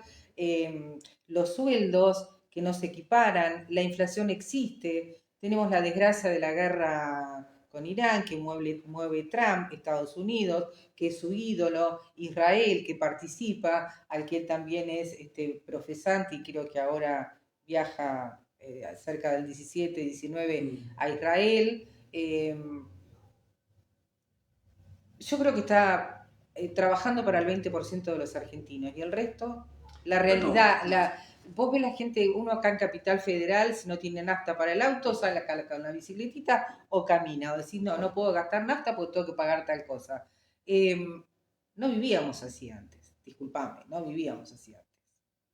Speaker 1: los sueldos que no se equiparan, la inflación existe, tenemos la desgracia de la guerra con Irán, que mueve Trump, Estados Unidos, que es su ídolo, Israel, que participa, al que él también es profesante y creo que ahora viaja cerca del 17, 19
Speaker 2: Mm.
Speaker 1: a Israel. Yo creo que está trabajando para el 20% de los argentinos y el resto, la
Speaker 2: Bueno,
Speaker 1: realidad, vos ves la gente, uno acá en Capital Federal, si no tiene nafta para el auto, sale acá con la bicicletita o camina, o decir, no, no puedo gastar nafta porque tengo que pagar tal cosa. Eh, no vivíamos así antes, disculpame, no vivíamos así antes.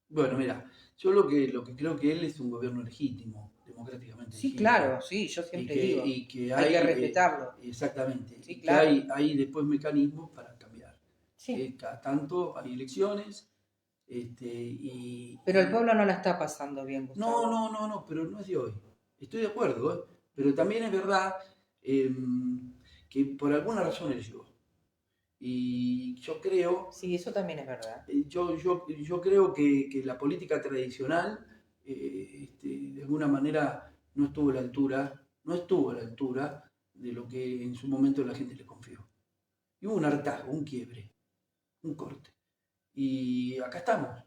Speaker 2: bueno, mira, yo lo que creo que él es un gobierno legítimo, democráticamente
Speaker 1: Sí,
Speaker 2: elegido,
Speaker 1: claro, sí, yo
Speaker 2: y
Speaker 1: siempre
Speaker 2: que,
Speaker 1: digo,
Speaker 2: y que
Speaker 1: hay que
Speaker 2: hay,
Speaker 1: respetarlo.
Speaker 2: exactamente,
Speaker 1: Sí,
Speaker 2: y que
Speaker 1: claro.
Speaker 2: hay después mecanismos para cambiar.
Speaker 1: Sí,
Speaker 2: Cada tanto hay elecciones,
Speaker 1: pero el pueblo no la está pasando bien, Gustavo.
Speaker 2: no, pero no es de hoy. Estoy de acuerdo, ¿eh? Pero también es verdad eh, que por alguna razón él llegó. Y yo creo,
Speaker 1: Sí, eso también es verdad.
Speaker 2: yo creo que la política tradicional, de alguna manera, no estuvo a la altura de lo que en su momento la gente le confió. Y hubo un hartazgo, un quiebre, un corte. Y acá estamos,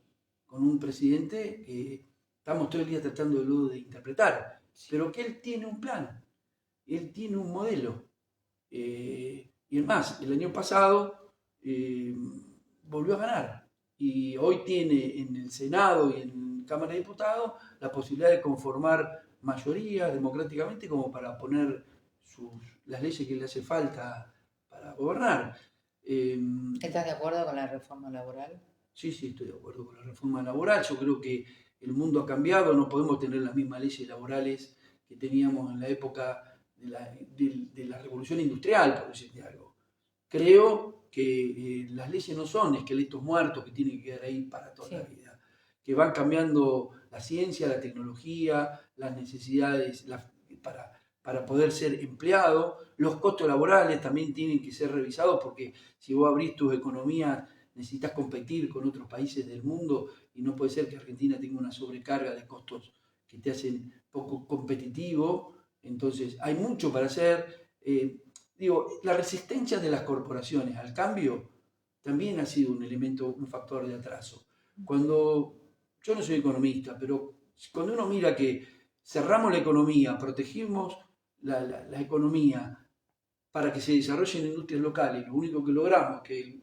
Speaker 2: con un presidente que estamos todo el día tratando de interpretar,
Speaker 1: Sí.
Speaker 2: pero que él tiene un plan, él tiene un modelo. Y es más, el año pasado volvió a ganar. Y hoy tiene en el Senado y en Cámara de Diputados la posibilidad de conformar mayorías democráticamente como para poner las leyes que le hace falta para gobernar. Eh,
Speaker 1: ¿Estás de acuerdo con la reforma laboral?
Speaker 2: Sí, sí, estoy de acuerdo con la reforma laboral. Yo creo que el mundo ha cambiado, no podemos tener las mismas leyes laborales que que teníamos en la época de la revolución industrial, por decirte algo. Creo que las leyes no son esqueletos muertos que tienen que quedar ahí para toda la vida, que van cambiando la ciencia, la tecnología, las necesidades para poder ser empleado. Los costos laborales también tienen que ser revisados porque si vos abrís tus economías necesitas competir con otros países del mundo y no puede ser que Argentina tenga una sobrecarga de costos que te hacen poco competitivo. Entonces hay mucho para hacer. La resistencia de las corporaciones al cambio también ha sido un elemento, un factor de atraso. Cuando, yo no soy economista, pero cuando uno mira que cerramos la economía, protegimos la economía para que se desarrollen industrias locales, lo único que logramos es que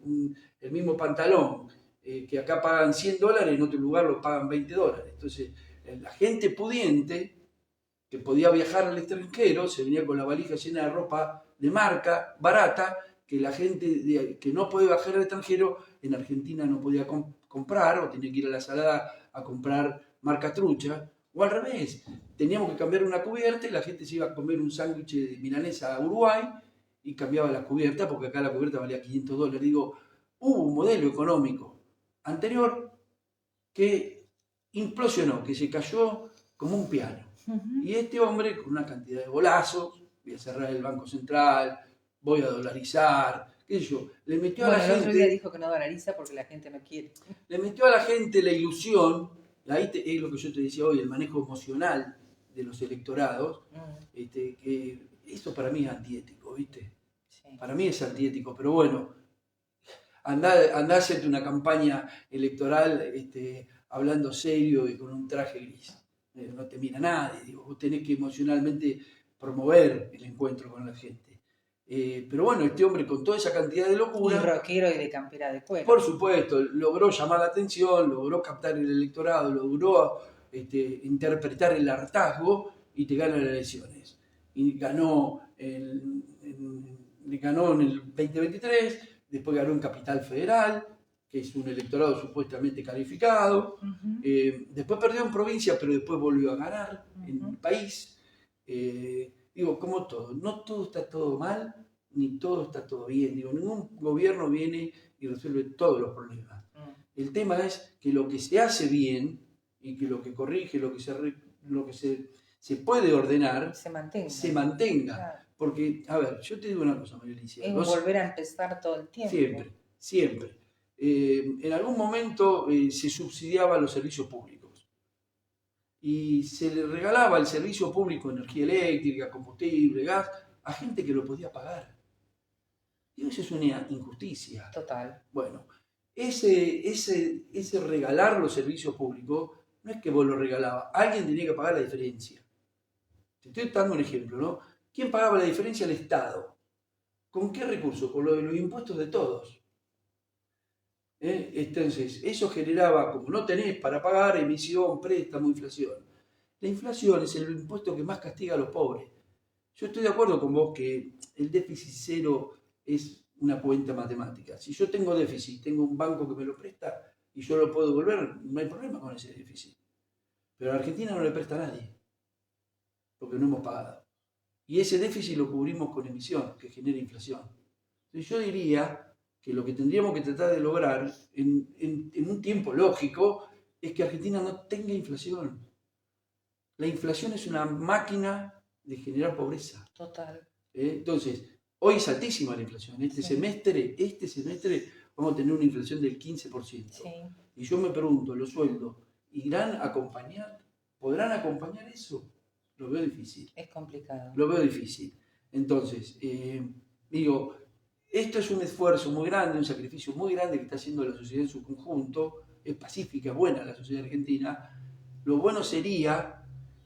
Speaker 2: el mismo pantalón que acá pagan $100, en otro lugar lo pagan $20. Entonces, la gente pudiente que podía viajar al extranjero, se venía con la valija llena de ropa de marca, barata, que la gente que no puede viajar al extranjero, en Argentina no podía comprar, o tenía que ir a la Salada a comprar marca trucha, o al revés, teníamos que cambiar una cubierta y la gente se iba a comer un sándwich de milanesa a Uruguay y cambiaba la cubierta, porque acá la cubierta valía $500. Digo, hubo un modelo económico anterior que implosionó, que se cayó como un piano. Y este hombre, con una cantidad de bolazos, voy a cerrar el Banco Central, voy a dolarizar, qué sé yo, le metió a la gente...
Speaker 1: el otro día dijo que no dolariza porque la gente no quiere.
Speaker 2: Le metió a la gente la ilusión, ahí es lo que yo te decía hoy, el manejo emocional de los electorados, que eso para mí es antiético, ¿viste? Sí. Para mí es antiético, pero bueno, andá a hacerte una campaña electoral hablando serio y con un traje gris. No te mira nadie, digo, vos tenés que emocionalmente promover el encuentro con la gente. Pero bueno, este hombre con toda esa cantidad de locura...
Speaker 1: Y rockero y de campera de cuero.
Speaker 2: Por supuesto, logró llamar la atención, logró captar el electorado, logró interpretar el hartazgo y te gana las elecciones. Y ganó en el 2023, después ganó en Capital Federal, que es un electorado supuestamente calificado. Después perdió en provincia, pero después volvió a ganar en el país. Digo, como todo, no todo está todo mal, ni todo está todo bien. Digo, ningún gobierno viene y resuelve todos los problemas. El tema es que lo que se hace bien y que lo que corrige, lo que se puede ordenar, se mantenga. Claro. Porque, a ver, yo te digo una cosa, María Alicia.
Speaker 1: Es volver a empezar todo el tiempo.
Speaker 2: Siempre. En algún momento se subsidiaban los servicios públicos y se le regalaba el servicio público, energía eléctrica, combustible, gas, a gente que lo podía pagar. Y eso es una injusticia.
Speaker 1: Total.
Speaker 2: Bueno, ese regalar los servicios públicos no es que vos lo regalabas, alguien tenía que pagar la diferencia. Te estoy dando un ejemplo, ¿no? ¿Quién pagaba la diferencia? El Estado. ¿Con qué recursos? Con lo de los impuestos de todos. Entonces, eso generaba, como no tenés para pagar, emisión, préstamo, inflación. La inflación es el impuesto que más castiga a los pobres. Yo estoy de acuerdo con vos que el déficit cero es una cuenta matemática. Si yo tengo déficit, tengo un banco que me lo presta y yo lo puedo devolver, no hay problema con ese déficit. Pero a Argentina no le presta a nadie, porque no hemos pagado. Y ese déficit lo cubrimos con emisión, que genera inflación. Entonces yo diría que lo que tendríamos que tratar de lograr en un tiempo lógico es que Argentina no tenga inflación. La inflación es una máquina de generar pobreza.
Speaker 1: Total.
Speaker 2: Entonces, hoy es altísima la inflación. Este semestre vamos a tener una inflación del 15%. Sí. Y yo me pregunto, ¿los sueldos irán a acompañar? ¿Podrán acompañar eso? Lo veo difícil.
Speaker 1: Es complicado.
Speaker 2: Lo veo difícil. Entonces, digo, esto es un esfuerzo muy grande, un sacrificio muy grande que está haciendo la sociedad en su conjunto. Es pacífica, es buena la sociedad argentina. Lo bueno sería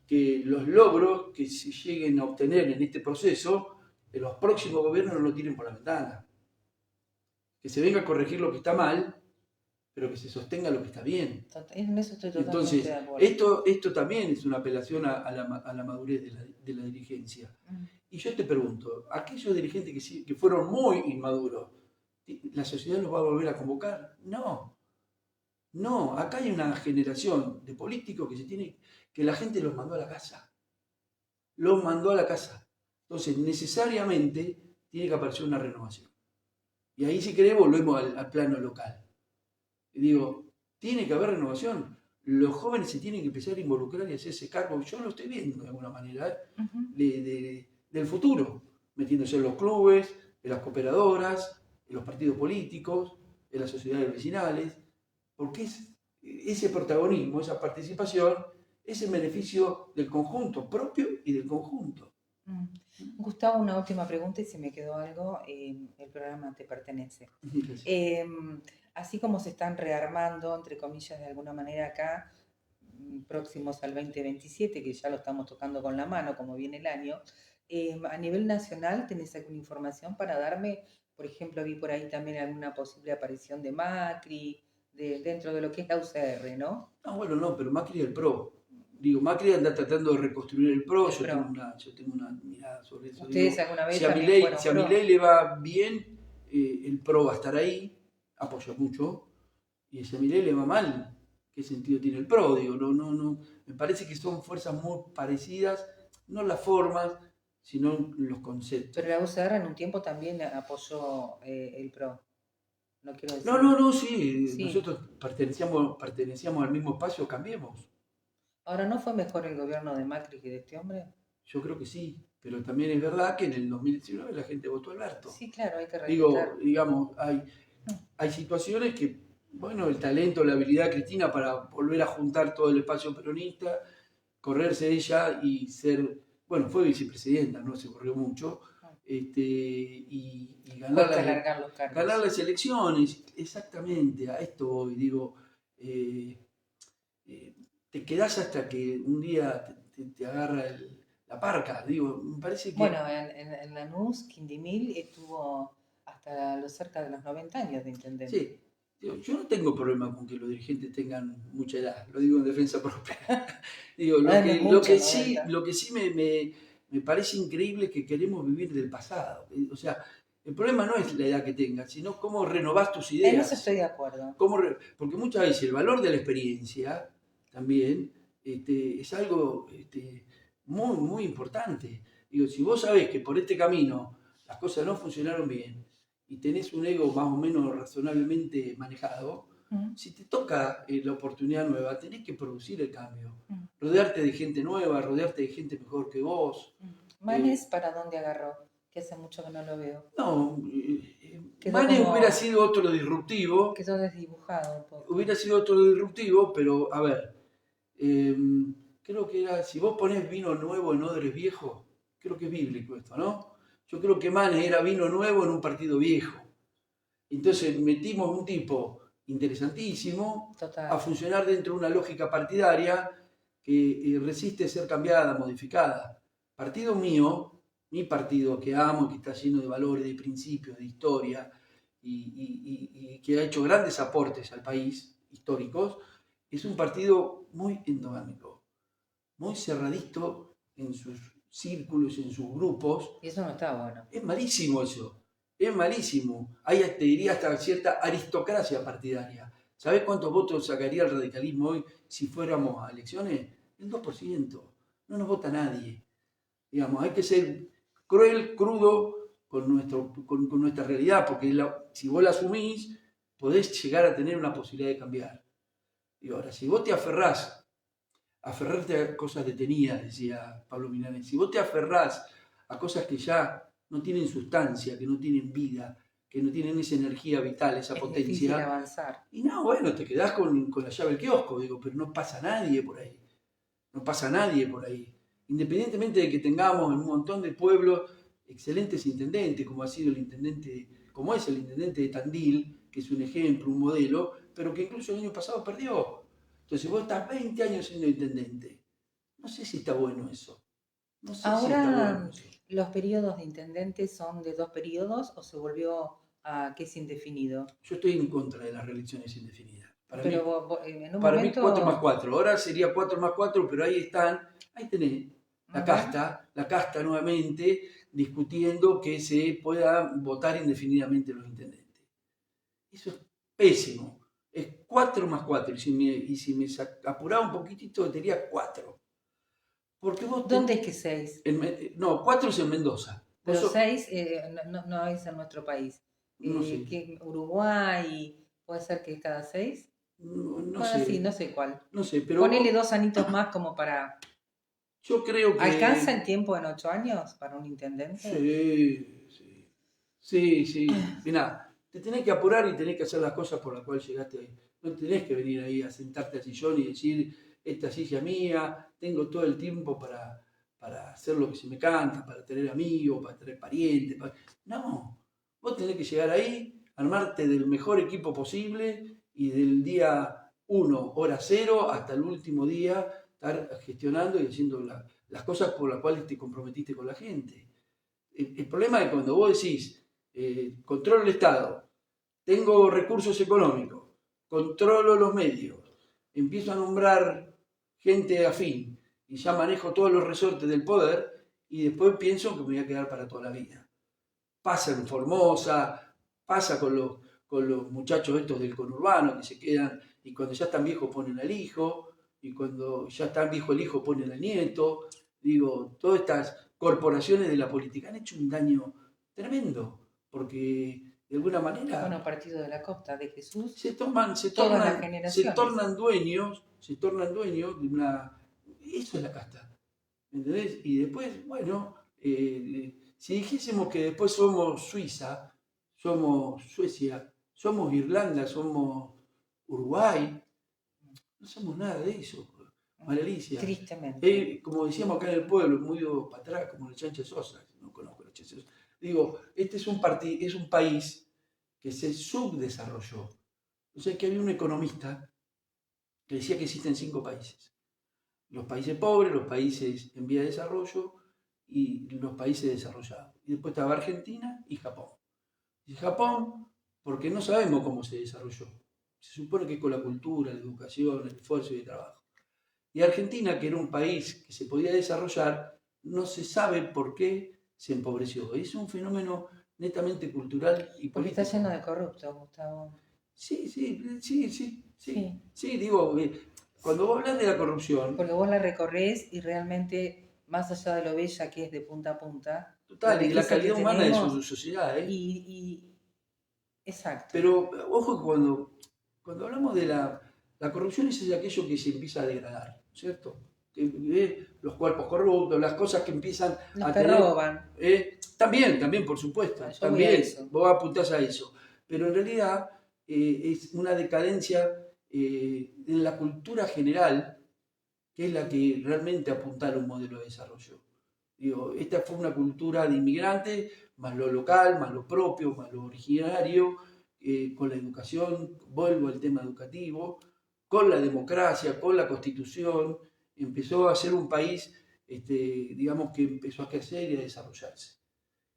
Speaker 2: que los logros que se lleguen a obtener en este proceso, que los próximos gobiernos no lo tiren por la ventana. Que se venga a corregir lo que está mal, pero que se sostenga lo que está bien.
Speaker 1: En eso estoy totalmente
Speaker 2: Entonces,
Speaker 1: de acuerdo.
Speaker 2: Esto también es una apelación a la madurez de la dirigencia. Y yo te pregunto, aquellos dirigentes que fueron muy inmaduros, ¿la sociedad los va a volver a convocar? No, acá hay una generación de políticos que la gente los mandó a la casa. los mandó a la casa. Entonces, necesariamente tiene que aparecer una renovación. Y ahí, si querés, volvemos al plano local. Y digo, tiene que haber renovación. Los jóvenes se tienen que empezar a involucrar y hacerse cargo. Yo lo estoy viendo de alguna manera, del futuro, metiéndose en los clubes, en las cooperadoras, en los partidos políticos, en las sociedades vecinales, porque ese protagonismo, esa participación, es en beneficio del conjunto propio y del conjunto.
Speaker 1: Gustavo, una última pregunta y si me quedó algo, el programa te pertenece. Así como se están rearmando, entre comillas, de alguna manera acá, próximos al 2027, que ya lo estamos tocando con la mano, como viene el año, a nivel nacional, ¿tenés alguna información para darme? Por ejemplo, vi por ahí también alguna posible aparición de Macri, dentro de lo que es la UCR, ¿no?
Speaker 2: No, bueno, no, pero Macri es el PRO. Digo, Macri anda tratando de reconstruir el PRO, yo tengo una mirada sobre eso.
Speaker 1: ¿Ustedes
Speaker 2: digo,
Speaker 1: alguna vez
Speaker 2: si a Milei le va bien, el PRO va a estar ahí, apoya mucho, y si a Milei le va mal, ¿qué sentido tiene el PRO? Digo, no, me parece que son fuerzas muy parecidas, no las formas, sino los conceptos.
Speaker 1: Pero la UCR en un tiempo también apoyó el PRO. No quiero decir.
Speaker 2: No, sí. Nosotros pertenecíamos al mismo espacio, Cambiemos.
Speaker 1: ¿Ahora no fue mejor el gobierno de Macri que de este hombre?
Speaker 2: Yo creo que sí, pero también es verdad que en el 2019 la gente votó a Alberto.
Speaker 1: Sí, claro, hay que respetar.
Speaker 2: Digo, digamos, hay situaciones que, bueno, el talento, la habilidad de Cristina para volver a juntar todo el espacio peronista, correrse ella y ser, bueno, fue vicepresidenta, no se corrió mucho, y ganar las elecciones, exactamente, a esto voy, digo, te quedás hasta que un día te agarra la parca, digo, me parece que...
Speaker 1: Bueno, en Lanús, Quindimil estuvo hasta cerca de los 90 años de intendente.
Speaker 2: Sí, digo, yo no tengo problema con que los dirigentes tengan mucha edad, lo digo en defensa propia. Digo, lo que sí me parece increíble es que queremos vivir del pasado. O sea, el problema no es la edad que tengas, sino cómo renovás tus ideas.
Speaker 1: En eso estoy de acuerdo.
Speaker 2: Porque muchas veces el valor de la experiencia también es algo muy, muy importante. Digo, si vos sabés que por este camino las cosas no funcionaron bien y tenés un ego más o menos razonablemente manejado, si te toca la oportunidad nueva, tenés que producir el cambio. Rodearte de gente nueva, rodearte de gente mejor que vos.
Speaker 1: ¿Manes para dónde agarró? Que hace mucho que no lo veo.
Speaker 2: No, Manes hubiera sido otro disruptivo.
Speaker 1: Quedó desdibujado un poco.
Speaker 2: Hubiera sido otro disruptivo, pero a ver, creo que era, si vos ponés vino nuevo en odres viejos, creo que es bíblico esto, ¿no? Yo creo que Manes era vino nuevo en un partido viejo. Entonces metimos un tipo interesantísimo. Total. A funcionar dentro de una lógica partidaria que resiste ser cambiada, modificada. Partido mío, mi partido que amo, que está lleno de valores, de principios, de historia, y que ha hecho grandes aportes al país históricos, es un partido muy endogámico, muy cerradito en sus círculos, en sus grupos.
Speaker 1: Y eso no está bueno.
Speaker 2: Es malísimo eso. Es malísimo. Hay, te diría, hasta cierta aristocracia partidaria. ¿Sabés cuántos votos sacaría el radicalismo hoy si fuéramos a elecciones? El 2%. No nos vota nadie. Digamos, hay que ser cruel, crudo con nuestra realidad, porque si vos la asumís, podés llegar a tener una posibilidad de cambiar. Y ahora, si vos te aferrarte a cosas detenidas, decía Pablo Milanés, si vos te aferrás a cosas que ya no tienen sustancia, que no tienen vida, que no tienen esa energía vital, esa potencia. Es difícil
Speaker 1: avanzar.
Speaker 2: Y no, bueno, te quedás con la llave del kiosco, digo, pero no pasa nadie por ahí. No pasa nadie por ahí. Independientemente de que tengamos en un montón de pueblos excelentes intendentes, como ha sido el intendente, como es el intendente de Tandil, que es un ejemplo, un modelo, pero que incluso el año pasado perdió. Entonces vos estás 20 años siendo intendente. No sé si está bueno eso. No sé
Speaker 1: ahora,
Speaker 2: si está bueno eso.
Speaker 1: ¿Los periodos de intendente son de 2 periodos o se volvió a que es indefinido?
Speaker 2: Yo estoy en contra de las reelecciones indefinidas. Para mí,
Speaker 1: en un
Speaker 2: para
Speaker 1: momento...
Speaker 2: mí 4 más 4. Ahora sería 4 más 4, pero ahí tenés la casta nuevamente discutiendo que se pueda votar indefinidamente los intendentes. Eso es pésimo. Es 4 más 4. Y si me apuraba un poquitito, diría 4. Porque vos
Speaker 1: ¿Dónde es que 6?
Speaker 2: no, 4 es en Mendoza.
Speaker 1: Pero
Speaker 2: Vos
Speaker 1: 6 no es en nuestro país.
Speaker 2: no sé,
Speaker 1: Uruguay, puede ser que cada 6.
Speaker 2: no
Speaker 1: Bueno, sí,
Speaker 2: sé,
Speaker 1: no sé cuál.
Speaker 2: no sé, pero
Speaker 1: Ponele 2 anitos más como para...
Speaker 2: yo creo
Speaker 1: ¿Alcanza el
Speaker 2: que
Speaker 1: tiempo en 8 años para un intendente?
Speaker 2: sí, sí, sí, sí. Mirá, te tenés que apurar y tenés que hacer las cosas por las cuales llegaste ahí. No tenés que venir ahí a sentarte al sillón y decir, esta silla es mía, tengo todo el tiempo para hacer lo que se me canta, para tener amigos, para tener parientes. No, vos tenés que llegar ahí, armarte del mejor equipo posible y del día 1, hora 0, hasta el último día, estar gestionando y haciendo las cosas por las cuales te comprometiste con la gente. El problema es cuando vos decís, controlo el Estado, tengo recursos económicos, controlo los medios, empiezo a nombrar gente afín y ya manejo todos los resortes del poder y después pienso que me voy a quedar para toda la vida. Pasa en Formosa, pasa con los muchachos estos del conurbano que se quedan y cuando ya están viejos ponen al hijo y cuando ya está viejo el hijo ponen al nieto. Digo, todas estas corporaciones de la política han hecho un daño tremendo porque de alguna
Speaker 1: Bueno,
Speaker 2: manera
Speaker 1: Partido de la Costa de Jesús,
Speaker 2: se
Speaker 1: todas las
Speaker 2: tornan,
Speaker 1: generaciones.
Speaker 2: se tornan dueños de una... Eso es la casta, ¿entendés? Y después, bueno, si dijésemos que después somos Suiza, somos Suecia, somos Irlanda, somos Uruguay, no somos nada de eso, María Alicia.
Speaker 1: Tristemente.
Speaker 2: Como decíamos acá en el pueblo, muy para atrás, como el Chanche Sosa, no conozco el Chanche Sosa. Digo, este es un país que se subdesarrolló. O sea que había un economista que decía que existen 5 países. Los países pobres, los países en vía de desarrollo y los países desarrollados. Y después estaba Argentina y Japón. Y Japón, porque no sabemos cómo se desarrolló. Se supone que con la cultura, la educación, el esfuerzo y el trabajo. Y Argentina, que era un país que se podía desarrollar, no se sabe por qué se empobreció. Es un fenómeno netamente cultural y
Speaker 1: Porque está
Speaker 2: político.
Speaker 1: lleno de corruptos, Gustavo.
Speaker 2: Sí, sí, sí, sí, sí.
Speaker 1: Sí,
Speaker 2: Sí, digo, cuando vos hablas de la corrupción,
Speaker 1: porque vos la recorres y realmente, más allá de lo bella que es de punta a punta, la
Speaker 2: total, y la
Speaker 1: riqueza que
Speaker 2: calidad humana de
Speaker 1: tenemos
Speaker 2: su sociedad, ¿eh?
Speaker 1: y
Speaker 2: Pero
Speaker 1: exacto.
Speaker 2: ojo que cuando hablamos de la corrupción es aquello que se empieza a degradar, ¿cierto? Los cuerpos corruptos, las cosas que empiezan
Speaker 1: Los
Speaker 2: a
Speaker 1: que
Speaker 2: tener...
Speaker 1: roban.
Speaker 2: También, por supuesto,
Speaker 1: Bueno, yo voy a
Speaker 2: también,
Speaker 1: eso.
Speaker 2: vos apuntás a eso. Pero en realidad es una decadencia en la cultura general que es la que realmente apuntala a un modelo de desarrollo. Digo, esta fue una cultura de inmigrantes, más lo local, más lo propio, más lo originario, con la educación, vuelvo al tema educativo, con la democracia, con la constitución, empezó a ser un país, digamos, que empezó a crecer y a desarrollarse.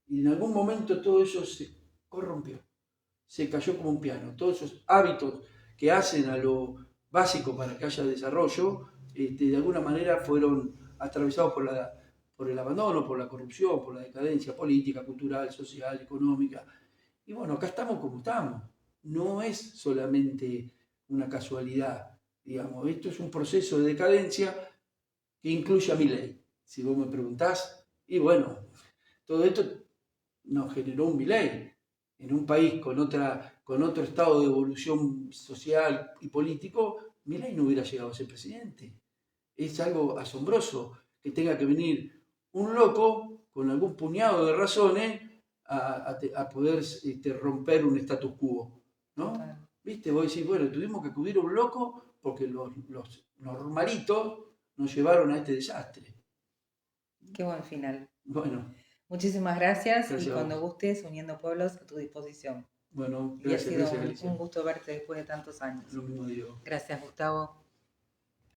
Speaker 2: Y en algún momento todo eso se corrompió, se cayó como un piano. Todos esos hábitos que hacen a lo básico para que haya desarrollo, de alguna manera fueron atravesados por el abandono, por la corrupción, por la decadencia política, cultural, social, económica. Y bueno, acá estamos como estamos. No es solamente una casualidad, digamos. Esto es un proceso de decadencia que incluye a mi ley. Si vos me preguntás, y bueno, todo esto nos generó un Milei en un país con otro estado de evolución social y político. Milei no hubiera llegado a ser presidente. Es algo asombroso que tenga que venir un loco con algún puñado de razones a poder romper un status quo, ¿no?
Speaker 1: Total.
Speaker 2: ¿Viste? Vos decís, bueno, tuvimos que acudir a un loco porque los normalitos nos llevaron a este desastre.
Speaker 1: Qué buen final.
Speaker 2: Bueno,
Speaker 1: Muchísimas gracias y
Speaker 2: gracias a
Speaker 1: cuando
Speaker 2: vos.
Speaker 1: gustes, Uniendo Pueblos a tu disposición.
Speaker 2: Bueno,
Speaker 1: Y ha
Speaker 2: gracias,
Speaker 1: sido
Speaker 2: gracias
Speaker 1: un
Speaker 2: Alicia.
Speaker 1: gusto verte después de tantos años.
Speaker 2: Lo mismo digo.
Speaker 1: Gracias, Gustavo.